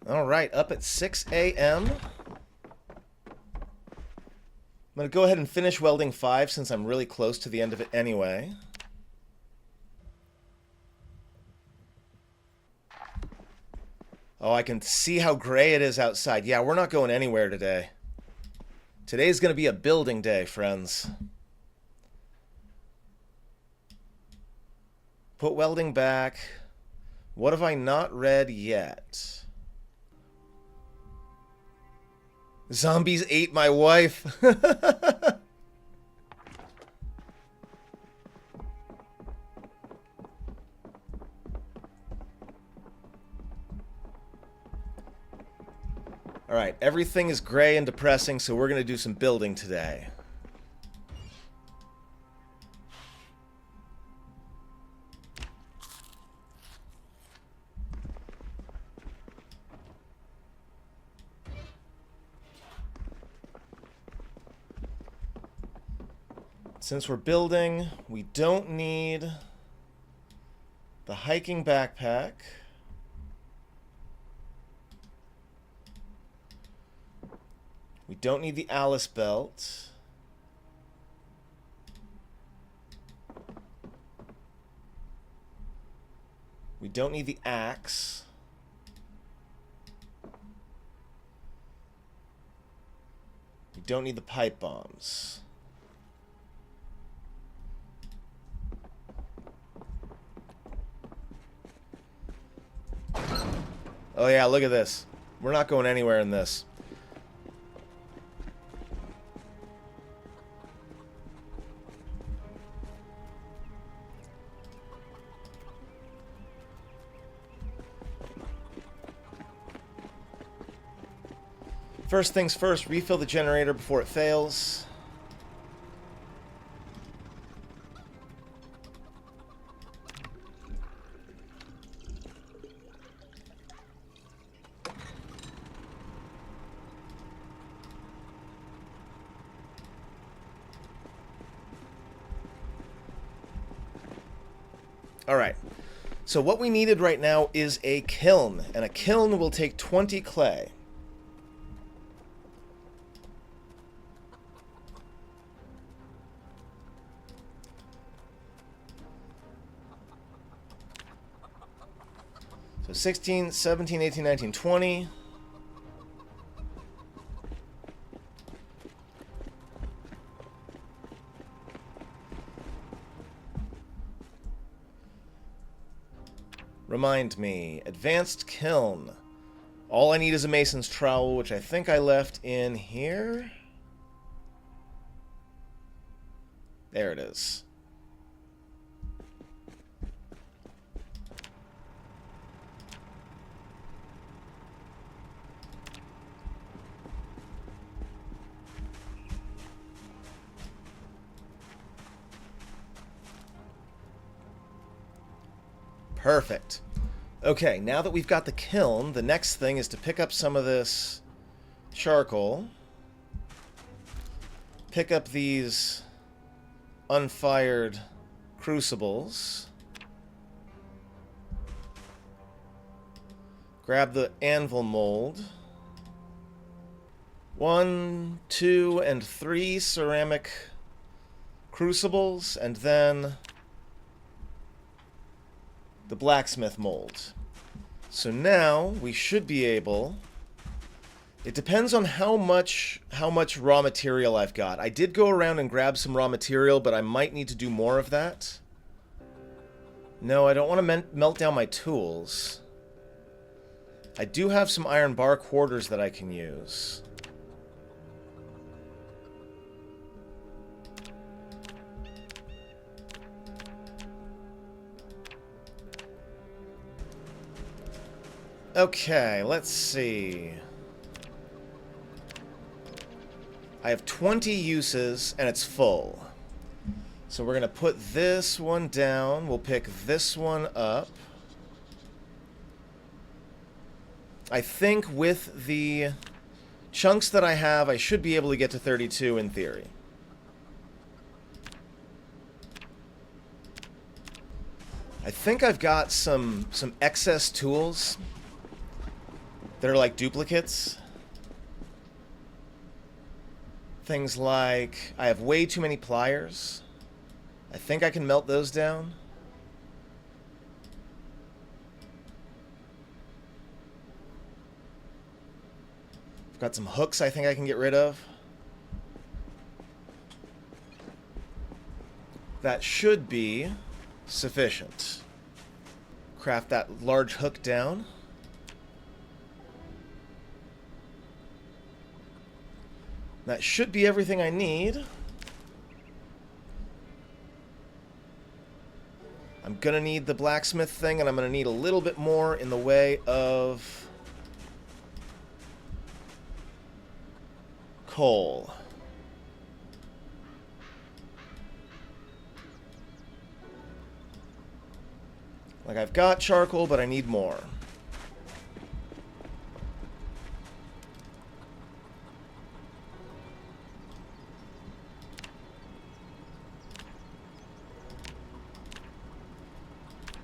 Alright, up at 6 a.m. I'm going to go ahead and finish welding 5 since I'm really close to the end of it anyway. Oh, I can see how gray it is outside. Yeah, we're not going anywhere today. Today's going to be a building day, friends. Put welding back. What have I not read yet? Zombies ate my wife. Alright, everything is gray and depressing, so we're going to do some building today. Since we're building, we don't need the hiking backpack. We don't need the Alice belt. We don't need the axe. We don't need the pipe bombs. Oh yeah, look at this. We're not going anywhere in this. First things first, refill the generator before it fails. Alright, so what we needed right now is a kiln, and a kiln will take 20 clay. So 16, 17, 18, 19, 20. Remind me, advanced kiln. All I need is a mason's trowel, which I think I left in here. There it is. Perfect. Okay, now that we've got the kiln, the next thing is to pick up some of this charcoal. Pick up these unfired crucibles. Grab the anvil mold. 1, 2, and 3 ceramic crucibles, and then the blacksmith mold. So now we should be able... It depends on how much raw material I've got. I did go around and grab some raw material, but I might need to do more of that. No, I don't want to melt down my tools. I do have some iron bar quarters that I can use. Okay, let's see. I have 20 uses, and it's full. So we're going to put this one down. We'll pick this one up. I think with the chunks that I have, I should be able to get to 32 in theory. I think I've got some excess tools. that are like duplicates. Things like, I have way too many pliers. I think I can melt those down. I've got some hooks I think I can get rid of. That should be sufficient. Craft that large hook down. That should be everything I need. I'm gonna need the blacksmith thing, and I'm gonna need a little bit more in the way of coal. Like, I've got charcoal, but I need more.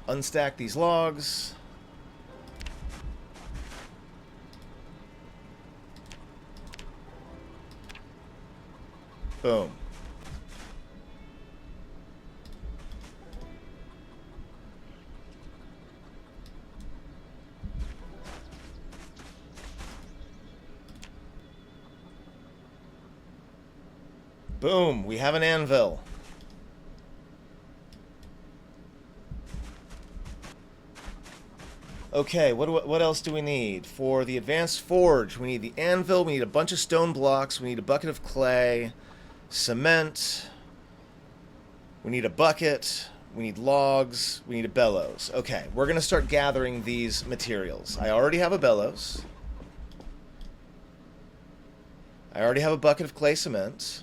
Unstack these logs. Boom. Boom, we have an anvil. Okay, what else do we need? For the advanced forge, we need the anvil, we need a bunch of stone blocks, we need a bucket of clay, cement, we need a bucket, we need logs, we need a bellows. Okay, we're going to start gathering these materials. I already have a bellows. I already have a bucket of clay cement.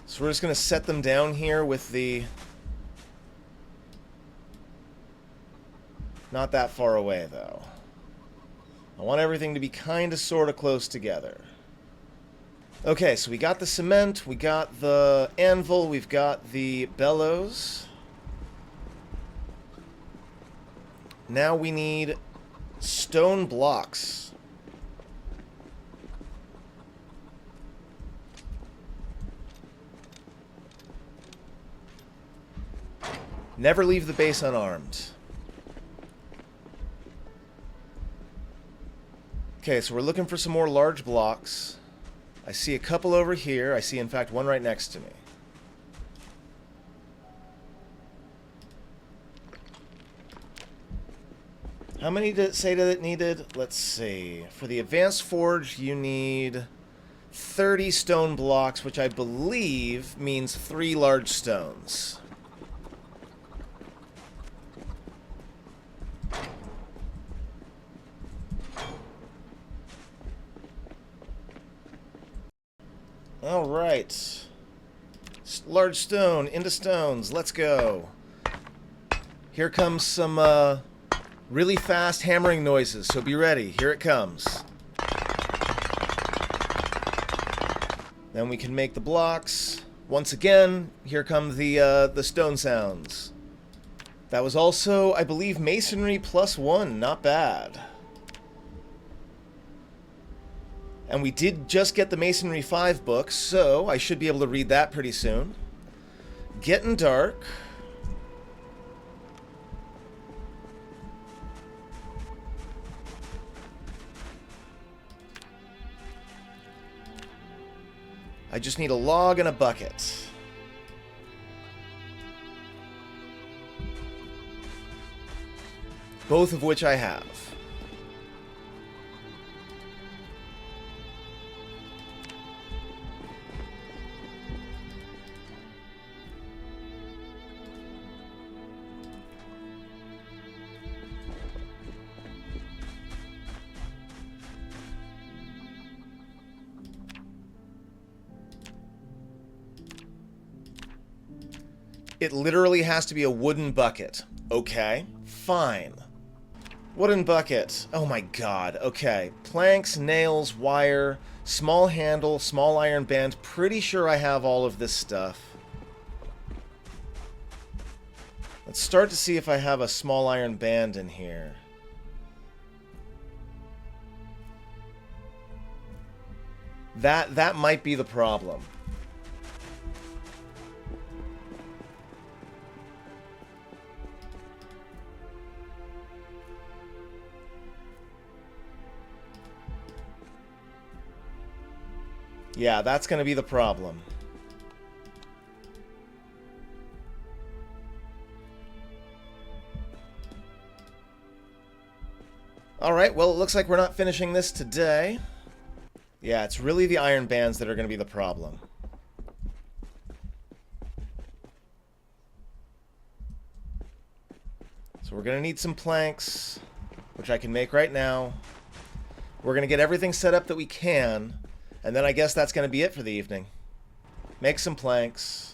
So we're just going to set them down here with the... Not that far away, though. I want everything to be kind of sort of close together. Okay, so we got the cement, we got the anvil, we've got the bellows. Now we need stone blocks. Never leave the base unarmed. Okay, so we're looking for some more large blocks. I see a couple over here. I see, in fact, one right next to me. How many did it say that it needed? Let's see. For the advanced forge, you need 30 stone blocks, which I believe means 3 large stones. All right. Large stone into stones. Let's go. Here comes some really fast hammering noises, so be ready. Here it comes. Then we can make the blocks. Once again, here come the stone sounds. That was also, I believe, masonry +1. Not bad. And we did just get the Masonry 5 book, so I should be able to read that pretty soon. Getting dark. I just need a log and a bucket. Both of which I have. It literally has to be a wooden bucket. Okay, fine. Wooden bucket. Oh my god. Okay. Planks, nails, wire, small handle, small iron band. Pretty sure I have all of this stuff. Let's start to see if I have a small iron band in here. That might be the problem. Yeah, that's going to be the problem. Alright, well, it looks like we're not finishing this today. Yeah, it's really the iron bands that are going to be the problem. So we're going to need some planks, which I can make right now. We're going to get everything set up that we can, and then I guess that's going to be it for the evening. Make some planks.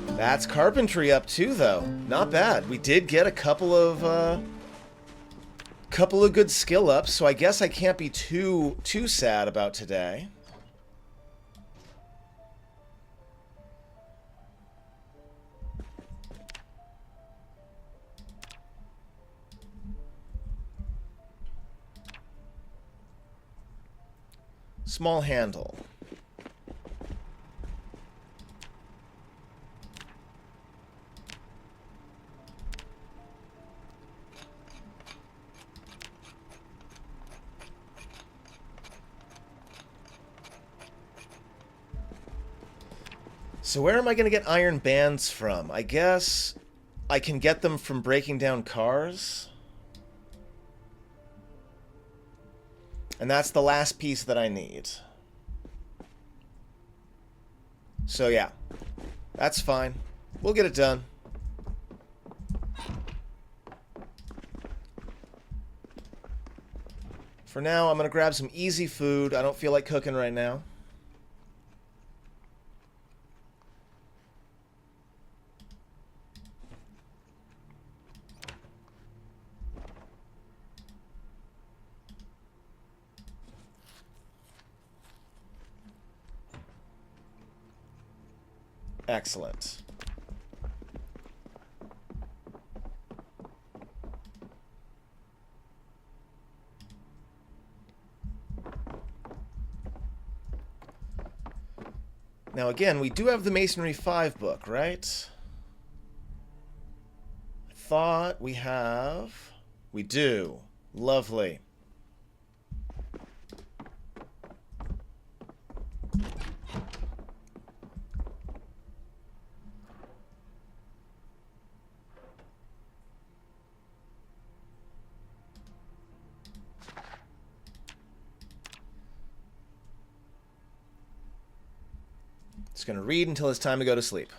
That's carpentry up too, though. Not bad. We did get a couple of good skill ups, so I guess I can't be too sad about today. Small handle. So where am I going to get iron bands from? I guess I can get them from breaking down cars. And that's the last piece that I need. So yeah, that's fine. We'll get it done. For now, I'm going to grab some easy food. I don't feel like cooking right now. Excellent. Now again, we do have the Masonry 5 book, right? I thought we have... We do. Lovely. Just going to read until it's time to go to sleep.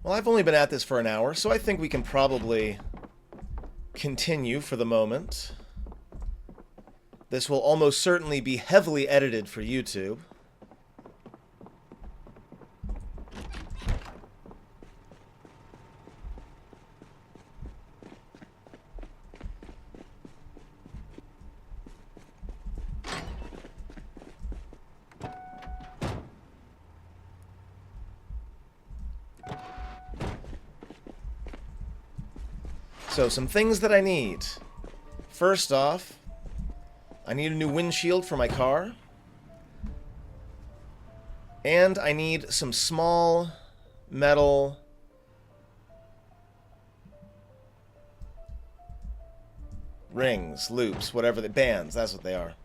Well, I've only been at this for an hour, so I think we can probably continue for the moment. This will almost certainly be heavily edited for YouTube. So, some things that I need. First off, I need a new windshield for my car. And I need some small metal rings, loops, whatever the bands, that's what they are.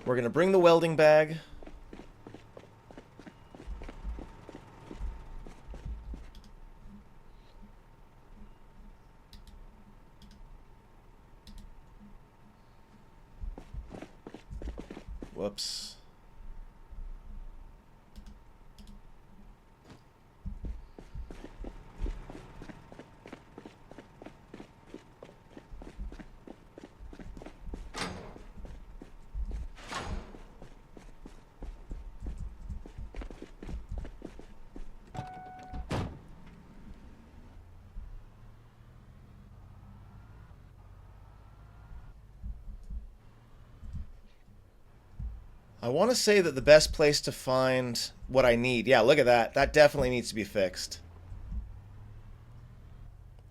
We're going to bring the welding bag. Whoops. I want to say that the best place to find what I need... Yeah, look at that. That definitely needs to be fixed.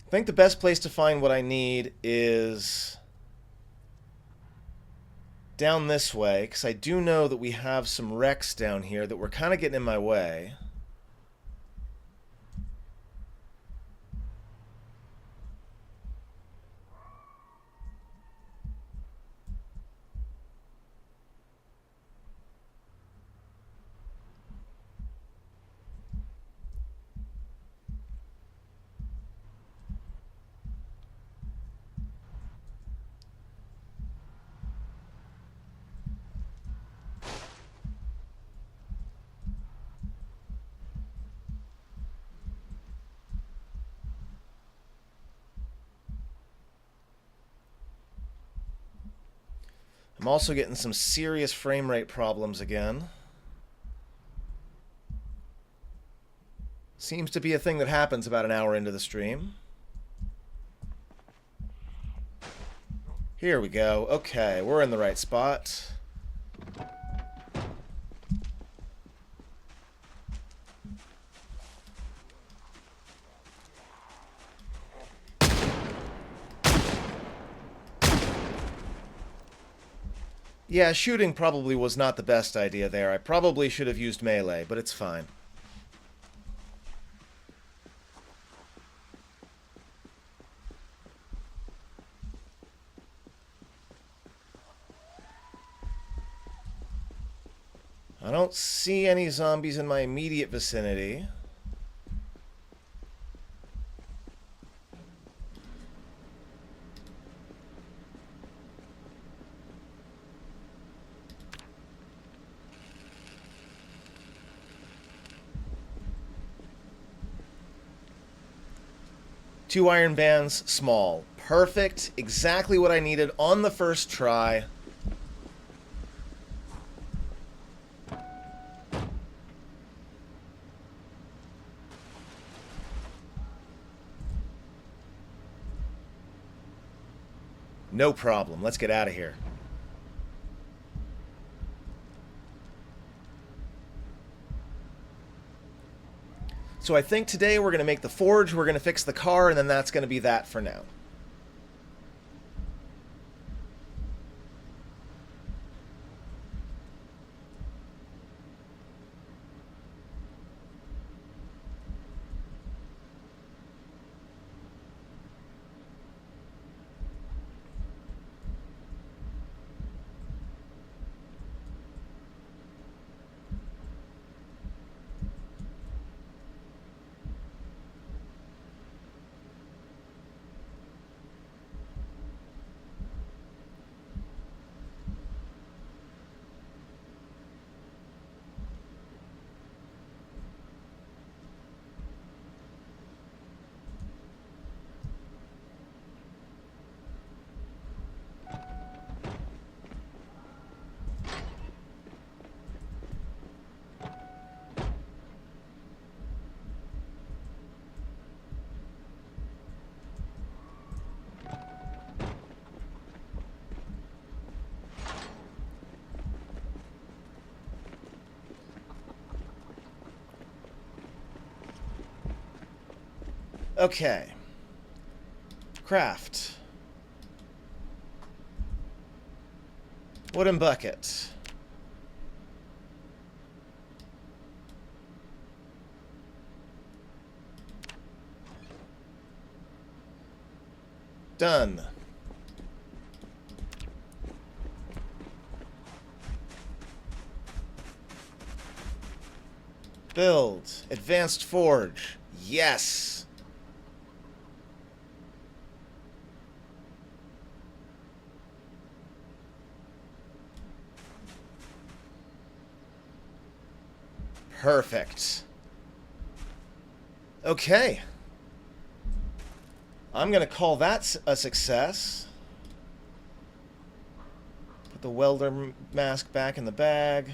I think the best place to find what I need is down this way, because I do know that we have some wrecks down here that were kind of getting in my way. I'm also getting some serious frame rate problems again. Seems to be a thing that happens about an hour into the stream. Here we go. Okay, we're in the right spot. Yeah, shooting probably was not the best idea there. I probably should have used melee, but it's fine. I don't see any zombies in my immediate vicinity. Two iron bands, small. Perfect. Exactly what I needed on the first try. No problem. Let's get out of here. So I think today we're going to make the forge, we're going to fix the car, and then that's going to be that for now. Okay. Craft. Wooden bucket. Done. Build. Advanced forge. Yes. Perfect. Okay. I'm going to call that a success. Put the welder mask back in the bag.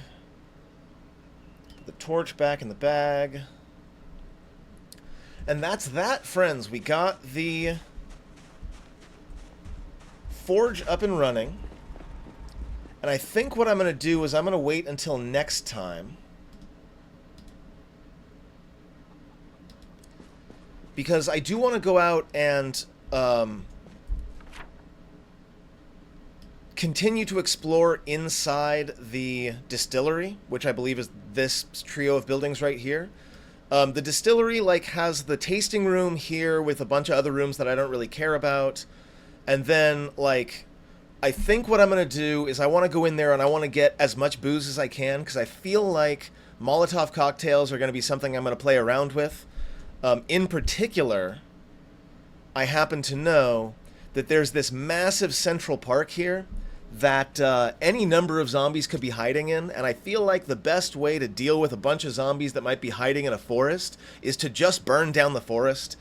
Put the torch back in the bag. And that's that, friends. We got the forge up and running. And I think what I'm going to do is I'm going to wait until next time. Because I do want to go out and continue to explore inside the distillery, which I believe is this trio of buildings right here. The distillery has the tasting room here with a bunch of other rooms that I don't really care about. And then, I think what I'm going to do is I want to go in there and I want to get as much booze as I can, because I feel like Molotov cocktails are going to be something I'm going to play around with. In particular, I happen to know that there's this massive central park here that any number of zombies could be hiding in, and I feel like the best way to deal with a bunch of zombies that might be hiding in a forest is to just burn down the forest.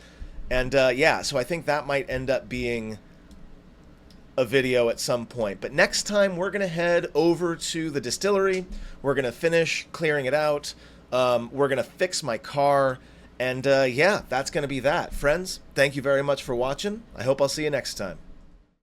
And yeah, so I think that might end up being a video at some point. But next time we're going to head over to the distillery. We're going to finish clearing it out. We're going to fix my car. And yeah, that's going to be that. Friends, thank you very much for watching. I hope I'll see you next time.